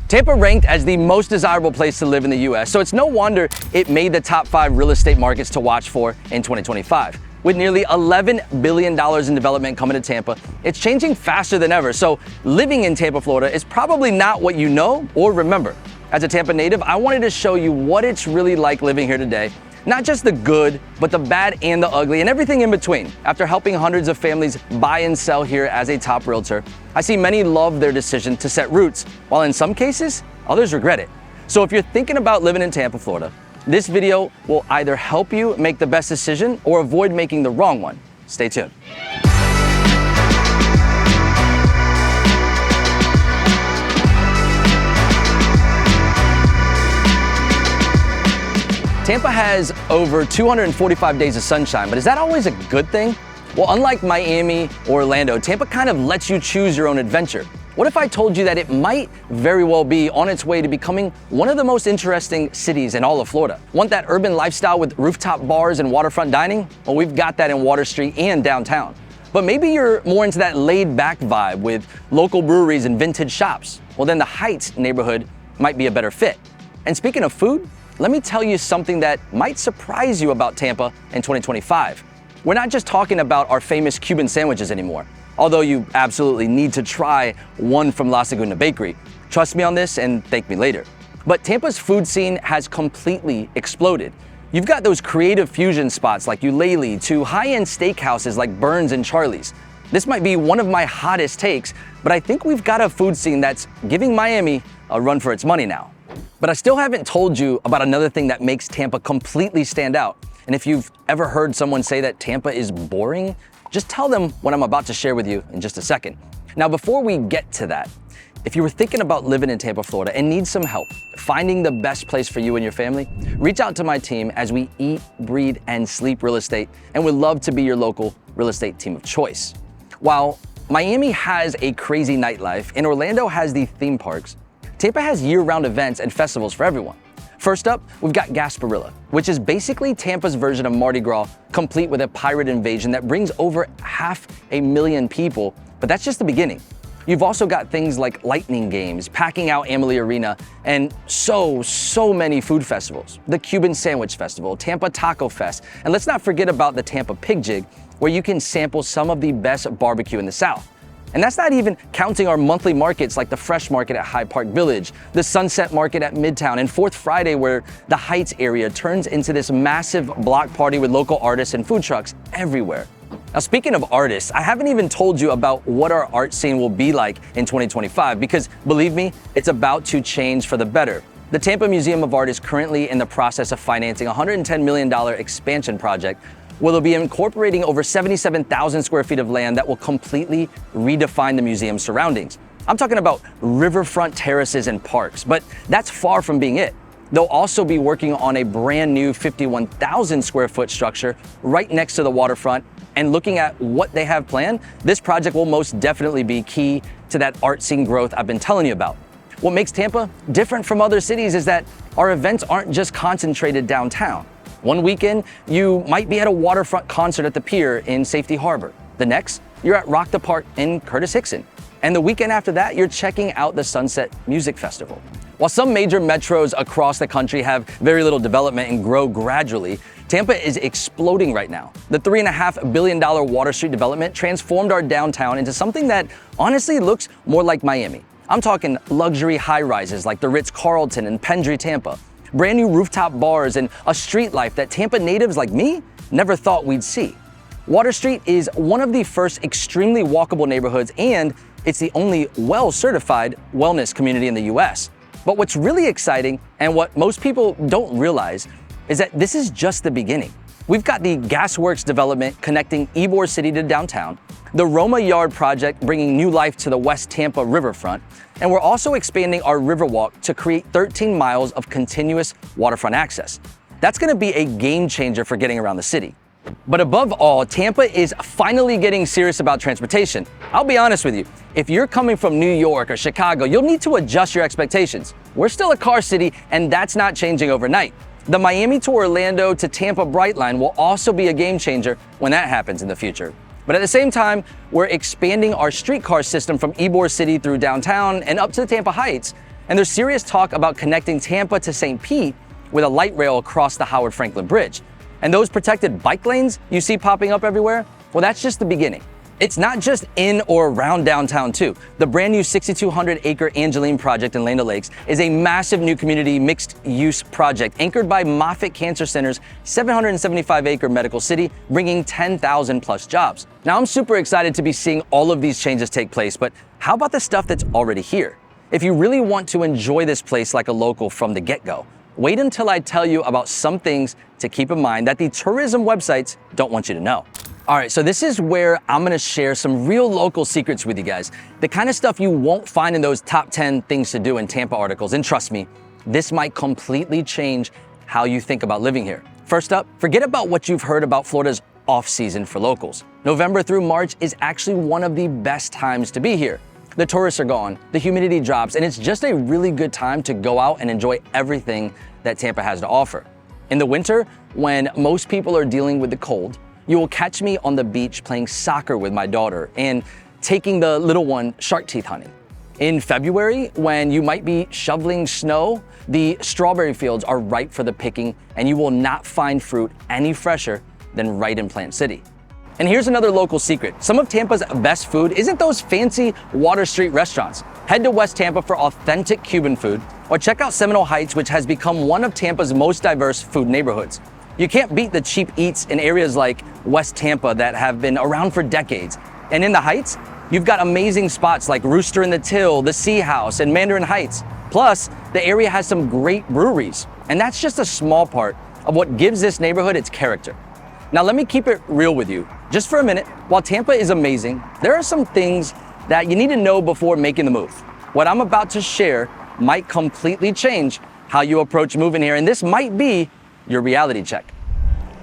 Tampa ranked as the most desirable place to live in the US, so it's no wonder it made the top 5 real estate markets to watch for in 2025. With nearly $11 billion in development coming to Tampa, it's changing faster than ever, so living in Tampa, Florida is probably not what you know or remember. As a Tampa native, I wanted to show you what it's really like living here today. Not just the good, but the bad and the ugly and everything in between. After helping hundreds of families buy and sell here as a top realtor, I see many love their decision to set roots, while in some cases, others regret it. So if you're thinking about living in Tampa, Florida, this video will either help you make the best decision or avoid making the wrong one. Stay tuned. Tampa has over 245 days of sunshine, but is that always a good thing? Well, unlike Miami or Orlando, Tampa kind of lets you choose your own adventure. What if I told you that it might very well be on its way to becoming one of the most interesting cities in all of Florida? Want that urban lifestyle with rooftop bars and waterfront dining? Well, we've got that in Water Street and downtown. But maybe you're more into that laid-back vibe with local breweries and vintage shops. Well, then the Heights neighborhood might be a better fit. And speaking of food, let me tell you something that might surprise you about Tampa in 2025. We're not just talking about our famous Cuban sandwiches anymore, although you absolutely need to try one from La Segunda Bakery. Trust me on this and thank me later. But Tampa's food scene has completely exploded. You've got those creative fusion spots like Eulalie to high-end steakhouses like Burns and Charlie's. This might be one of my hottest takes, but I think we've got a food scene that's giving Miami a run for its money now. But I still haven't told you about another thing that makes Tampa completely stand out. And if you've ever heard someone say that Tampa is boring, just tell them what I'm about to share with you in just a second. Now, before we get to that, if you were thinking about living in Tampa, Florida and need some help finding the best place for you and your family, reach out to my team as we eat, breathe, and sleep real estate, and would love to be your local real estate team of choice. While Miami has a crazy nightlife and Orlando has the theme parks, Tampa has year-round events and festivals for everyone. First up, we've got Gasparilla, which is basically Tampa's version of Mardi Gras, complete with a pirate invasion that brings over 500,000 people, but that's just the beginning. You've also got things like lightning games, packing out Amalie Arena, and so many food festivals. The Cuban Sandwich Festival, Tampa Taco Fest, and let's not forget about the Tampa Pig Jig, where you can sample some of the best barbecue in the South. And that's not even counting our monthly markets like the Fresh Market at Hyde Park Village, the Sunset Market at Midtown, and Fourth Friday, where the Heights area turns into this massive block party with local artists and food trucks everywhere. Now, speaking of artists, I haven't even told you about what our art scene will be like in 2025, because believe me, it's about to change for the better. The Tampa Museum of Art is currently in the process of financing a $110 million expansion project where they'll be incorporating over 77,000 square feet of land that will completely redefine the museum's surroundings. I'm talking about riverfront terraces and parks, but that's far from being it. They'll also be working on a brand new 51,000 square foot structure right next to the waterfront, and looking at what they have planned, this project will most definitely be key to that art scene growth I've been telling you about. What makes Tampa different from other cities is that our events aren't just concentrated downtown. One weekend, you might be at a waterfront concert at the pier in Safety Harbor. The next, you're at Rock the Park in Curtis Hickson. And the weekend after that, you're checking out the Sunset Music Festival. While some major metros across the country have very little development and grow gradually, Tampa is exploding right now. The $3.5 billion Water Street development transformed our downtown into something that honestly looks more like Miami. I'm talking luxury high-rises like the Ritz-Carlton in Pendry, Tampa, brand new rooftop bars, and a street life that Tampa natives like me never thought we'd see. Water Street is one of the first extremely walkable neighborhoods, and it's the only well-certified wellness community in the US. But what's really exciting, and what most people don't realize, is that this is just the beginning. We've got the Gasworks development connecting Ybor City to downtown, the Roma Yard project bringing new life to the West Tampa riverfront, and we're also expanding our Riverwalk to create 13 miles of continuous waterfront access. That's gonna be a game changer for getting around the city. But above all, Tampa is finally getting serious about transportation. I'll be honest with you, if you're coming from New York or Chicago, you'll need to adjust your expectations. We're still a car city, and that's not changing overnight. The Miami to Orlando to Tampa Brightline will also be a game changer when that happens in the future. But at the same time, we're expanding our streetcar system from Ybor City through downtown and up to the Tampa Heights. And there's serious talk about connecting Tampa to St. Pete with a light rail across the Howard Franklin Bridge. And those protected bike lanes you see popping up everywhere, well, that's just the beginning. It's not just in or around downtown too. The brand new 6,200-acre Angeline project in Land O'Lakes is a massive new community mixed-use project anchored by Moffitt Cancer Center's 775-acre medical city, bringing 10,000 plus jobs. Now, I'm super excited to be seeing all of these changes take place, but how about the stuff that's already here? If you really want to enjoy this place like a local from the get-go, wait until I tell you about some things to keep in mind that the tourism websites don't want you to know. All right, so this is where I'm gonna share some real local secrets with you guys. The kind of stuff you won't find in those top 10 things to do in Tampa articles. And trust me, this might completely change how you think about living here. First up, forget about what you've heard about Florida's off-season for locals. November through March is actually one of the best times to be here. The tourists are gone, the humidity drops, and it's just a really good time to go out and enjoy everything that Tampa has to offer. In the winter, when most people are dealing with the cold, you will catch me on the beach playing soccer with my daughter and taking the little one shark teeth hunting. In February, when you might be shoveling snow, the strawberry fields are ripe for the picking, and you will not find fruit any fresher than right in Plant City. And here's another local secret. Some of Tampa's best food isn't those fancy Water Street restaurants. Head to West Tampa for authentic Cuban food, or check out Seminole Heights, which has become one of Tampa's most diverse food neighborhoods. You can't beat the cheap eats in areas like West Tampa that have been around for decades. And in the Heights, you've got amazing spots like Rooster in the Till, the Sea House, and Mandarin Heights. Plus, the area has some great breweries. And that's just a small part of what gives this neighborhood its character. Now, let me keep it real with you. Just for a minute, while Tampa is amazing, there are some things that you need to know before making the move. What I'm about to share might completely change how you approach moving here, and this might be your reality check.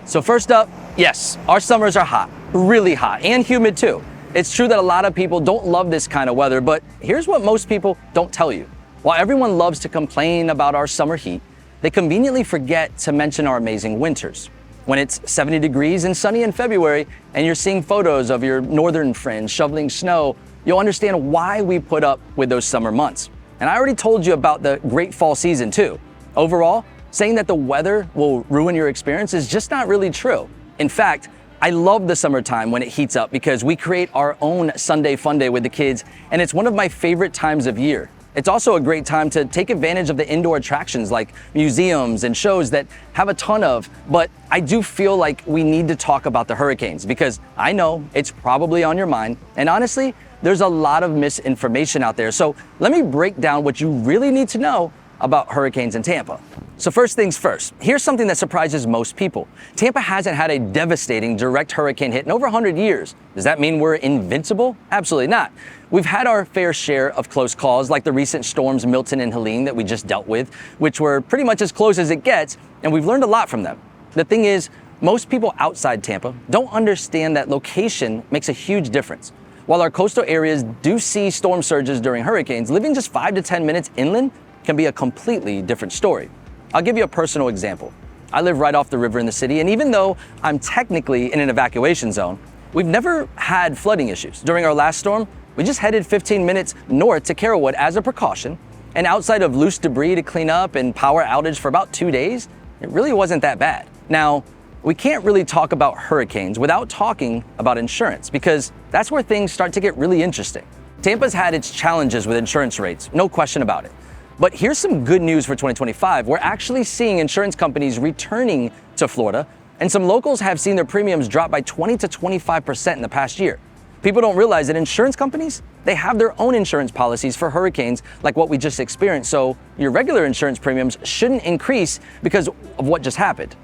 So first up, yes, our summers are hot, really hot, and humid too. It's true that a lot of people don't love this kind of weather, but here's what most people don't tell you. While everyone loves to complain about our summer heat, they conveniently forget to mention our amazing winters. When it's 70 degrees and sunny in February, and you're seeing photos of your northern friends shoveling snow, you'll understand why we put up with those summer months. And I already told you about the great fall season too. Overall, saying that the weather will ruin your experience is just not really true. In fact, I love the summertime when it heats up because we create our own Sunday fun day with the kids, and it's one of my favorite times of year. It's also a great time to take advantage of the indoor attractions like museums and shows that have a ton of, but I do feel like we need to talk about the hurricanes because I know it's probably on your mind, and honestly, there's a lot of misinformation out there. So let me break down what you really need to know about hurricanes in Tampa. So first things first, here's something that surprises most people. Tampa hasn't had a devastating direct hurricane hit in over 100 years. Does that mean we're invincible? Absolutely not. We've had our fair share of close calls, like the recent storms Milton and Helene that we just dealt with, which were pretty much as close as it gets, and we've learned a lot from them. The thing is, most people outside Tampa don't understand that location makes a huge difference. While our coastal areas do see storm surges during hurricanes, living just 5 to 10 minutes inland can be a completely different story. I'll give you a personal example. I live right off the river in the city, and even though I'm technically in an evacuation zone, we've never had flooding issues. During our last storm, we just headed 15 minutes north to Carrollwood as a precaution, and outside of loose debris to clean up and power outage for about 2 days, it really wasn't that bad. Now, we can't really talk about hurricanes without talking about insurance, because that's where things start to get really interesting. Tampa's had its challenges with insurance rates, no question about it. But here's some good news for 2025. We're actually seeing insurance companies returning to Florida, and some locals have seen their premiums drop by 20 to 25% in the past year. People don't realize that insurance companies, they have their own insurance policies for hurricanes like what we just experienced, so your regular insurance premiums shouldn't increase because of what just happened.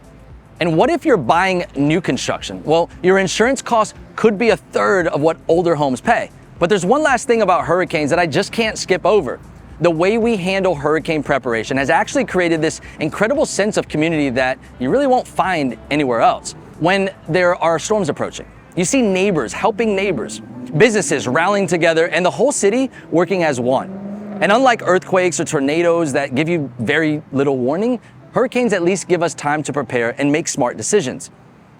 And what if you're buying new construction? Well, your insurance costs could be a third of what older homes pay. But there's one last thing about hurricanes that I just can't skip over. The way we handle hurricane preparation has actually created this incredible sense of community that you really won't find anywhere else. When there are storms approaching, you see neighbors helping neighbors, businesses rallying together, and the whole city working as one. And unlike earthquakes or tornadoes that give you very little warning, hurricanes at least give us time to prepare and make smart decisions.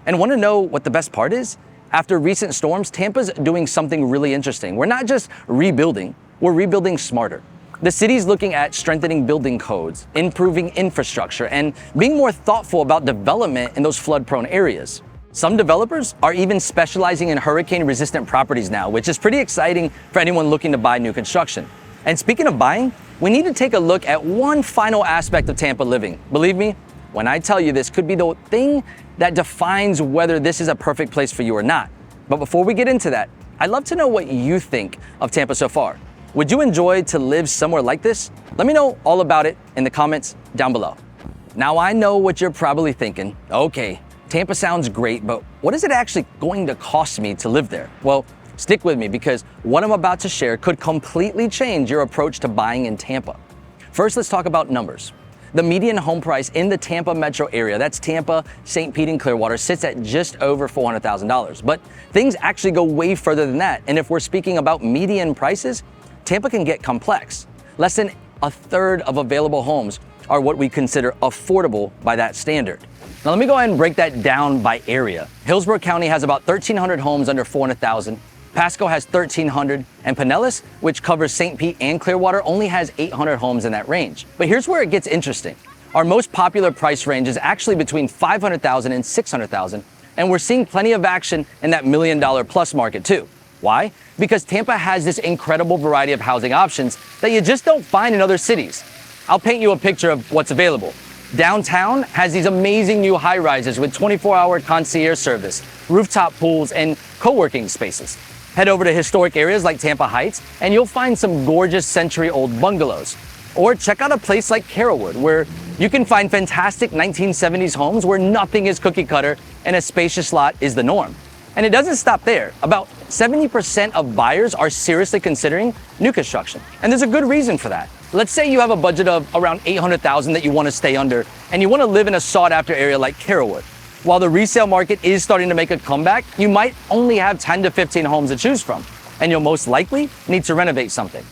And want to know what the best part is? After recent storms, Tampa's doing something really interesting. We're not just rebuilding, we're rebuilding smarter. The city's looking at strengthening building codes, improving infrastructure, and being more thoughtful about development in those flood-prone areas. Some developers are even specializing in hurricane-resistant properties now, which is pretty exciting for anyone looking to buy new construction. And speaking of buying, we need to take a look at one final aspect of Tampa living. Believe me, when I tell you this could be the thing that defines whether this is a perfect place for you or not. But before we get into that, I'd love to know what you think of Tampa so far. Would you enjoy to live somewhere like this? Let me know all about it in the comments down below. Now I know what you're probably thinking. Okay, Tampa sounds great, but what is it actually going to cost me to live there? Well, stick with me because what I'm about to share could completely change your approach to buying in Tampa. First, let's talk about numbers. The median home price in the Tampa metro area, that's Tampa, St. Pete, and Clearwater, sits at just over $400,000. But things actually go way further than that. And if we're speaking about median prices, Tampa can get complex. Less than a third of available homes are what we consider affordable by that standard. Now let me go ahead and break that down by area. Hillsborough County has about 1,300 homes under 400,000. Pasco has 1,300, and Pinellas, which covers St. Pete and Clearwater, only has 800 homes in that range. But here's where it gets interesting. Our most popular price range is actually between 500,000 and 600,000, and we're seeing plenty of action in that $1 million plus market too. Why? Because Tampa has this incredible variety of housing options that you just don't find in other cities. I'll paint you a picture of what's available. Downtown has these amazing new high-rises with 24-hour concierge service, rooftop pools, and co-working spaces. Head over to historic areas like Tampa Heights, and you'll find some gorgeous century-old bungalows. Or check out a place like Carrollwood, where you can find fantastic 1970s homes where nothing is cookie-cutter and a spacious lot is the norm. And it doesn't stop there. About 70% of buyers are seriously considering new construction. And there's a good reason for that. Let's say you have a budget of around $800,000 that you want to stay under, and you want to live in a sought-after area like Carrollwood. While the resale market is starting to make a comeback, you might only have 10 to 15 homes to choose from, and you'll most likely need to renovate something.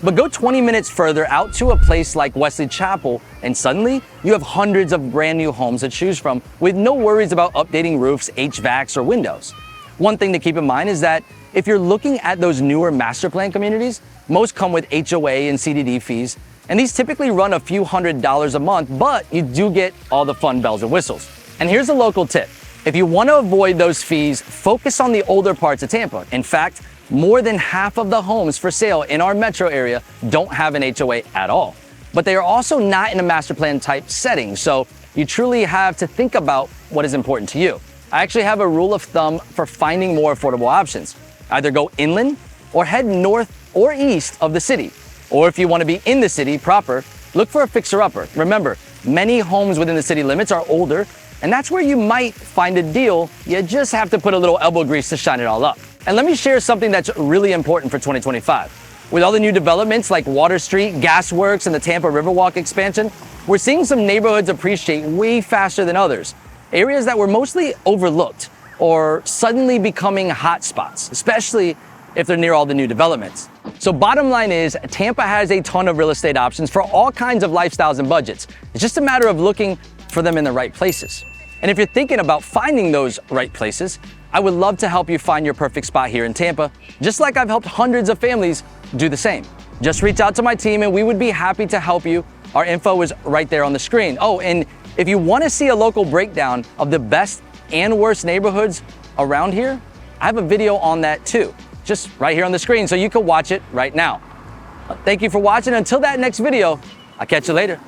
But go 20 minutes further out to a place like Wesley Chapel, and suddenly you have hundreds of brand new homes to choose from with no worries about updating roofs, HVACs, or windows. One thing to keep in mind is that if you're looking at those newer master plan communities, most come with HOA and CDD fees, and these typically run a few $100s a month, but you do get all the fun bells and whistles. And here's a local tip. If you want to avoid those fees, focus on the older parts of Tampa. In fact, more than half of the homes for sale in our metro area don't have an HOA at all. But they are also not in a master plan type setting, so you truly have to think about what is important to you. I actually have a rule of thumb for finding more affordable options. Either go inland or head north or east of the city. Or if you want to be in the city proper, look for a fixer-upper. Remember, many homes within the city limits are older, and that's where you might find a deal. You just have to put a little elbow grease to shine it all up. And let me share something that's really important for 2025. With all the new developments like Water Street, Gasworks, and the Tampa Riverwalk expansion, we're seeing some neighborhoods appreciate way faster than others. Areas that were mostly overlooked or suddenly becoming hot spots, especially if they're near all the new developments. So bottom line is, Tampa has a ton of real estate options for all kinds of lifestyles and budgets. It's just a matter of looking for them in the right places. And if you're thinking about finding those right places, I would love to help you find your perfect spot here in Tampa, just like I've helped hundreds of families do the same. Just reach out to my team and we would be happy to help you. Our info is right there on the screen. Oh, and if you want to see a local breakdown of the best and worst neighborhoods around here, I have a video on that too, just right here on the screen, so you can watch it right now. Thank you for watching. Until that next video, I'll catch you later.